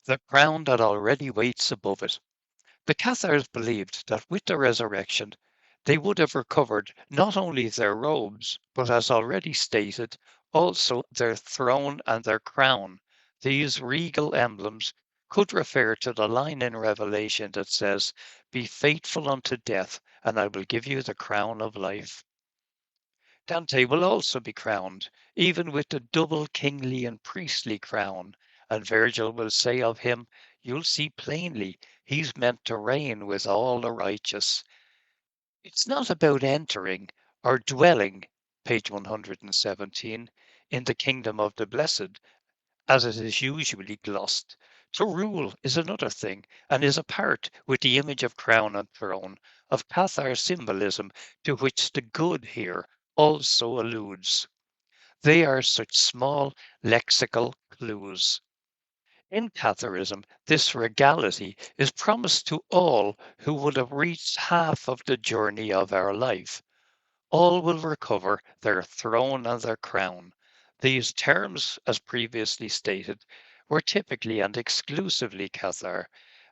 the crown that already waits above it. The Cathars believed that with the resurrection, they would have recovered not only their robes, but as already stated, also their throne and their crown. These regal emblems could refer to the line in Revelation that says, "Be faithful unto death, and I will give you the crown of life." Dante will also be crowned, even with the double kingly and priestly crown, and Virgil will say of him, "You'll see plainly, he's meant to reign with all the righteous." It's not about entering or dwelling, page 117, in the kingdom of the blessed, as it is usually glossed. To rule is another thing, and is apart with the image of crown and throne, of Cathar symbolism to which the good here also alludes. They are such small lexical clues. In Catharism, this regality is promised to all who would have reached half of the journey of our life. All will recover their throne and their crown. These terms, as previously stated, were typically and exclusively Cathar,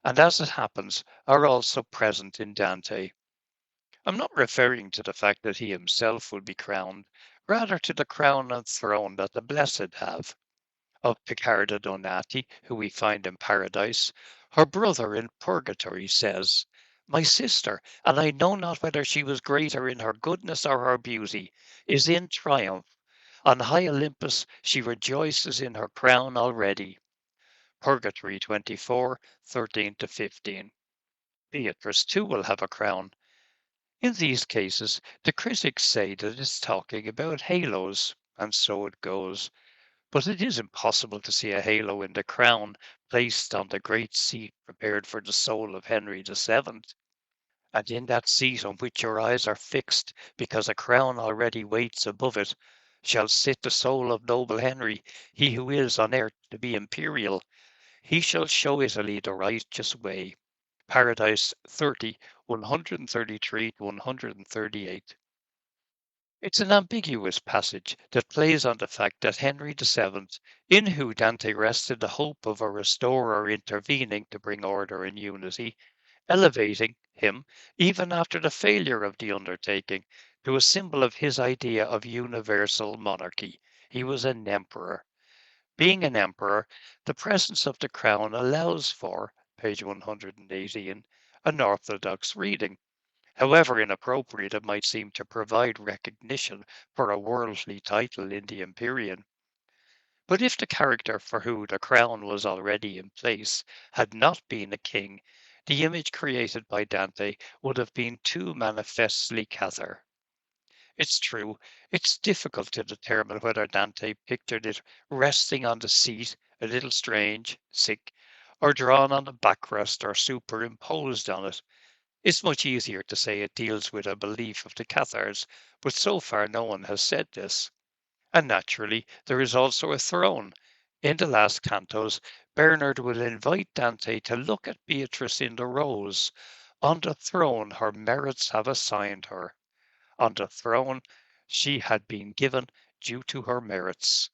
and as it happens, are also present in Dante. I'm not referring to the fact that he himself will be crowned, rather to the crown and throne that the blessed have. Of Piccarda Donati, who we find in Paradise, her brother in Purgatory says, "My sister, and I know not whether she was greater in her goodness or her beauty, is in triumph. On high Olympus she rejoices in her crown already." Purgatory 24, 13 to 15. Beatrice too will have a crown. In these cases, the critics say that it's talking about halos, and so it goes. But it is impossible to see a halo in the crown placed on the great seat prepared for the soul of Henry VII. And in that seat on which your eyes are fixed, because a crown already waits above it, shall sit the soul of noble Henry, he who is on earth to be imperial. He shall show Italy the righteous way. Paradise 30, 133 to 138. It's an ambiguous passage that plays on the fact that Henry VII, in who Dante rested the hope of a restorer intervening to bring order and unity, elevating him, even after the failure of the undertaking, to a symbol of his idea of universal monarchy. He was an emperor. Being an emperor, the presence of the crown allows for, page 118, an orthodox reading. However inappropriate it might seem to provide recognition for a worldly title in the Empyrean. But if the character for whom the crown was already in place had not been a king, the image created by Dante would have been too manifestly Cathar. It's true, it's difficult to determine whether Dante pictured it resting on the seat, a little strange, sick, or drawn on the backrest or superimposed on it. It's much easier to say it deals with a belief of the Cathars, but so far no one has said this. And naturally, there is also a throne. In the last cantos, Bernard will invite Dante to look at Beatrice in the rose. On the throne her merits have assigned her. On the throne she had been given due to her merits.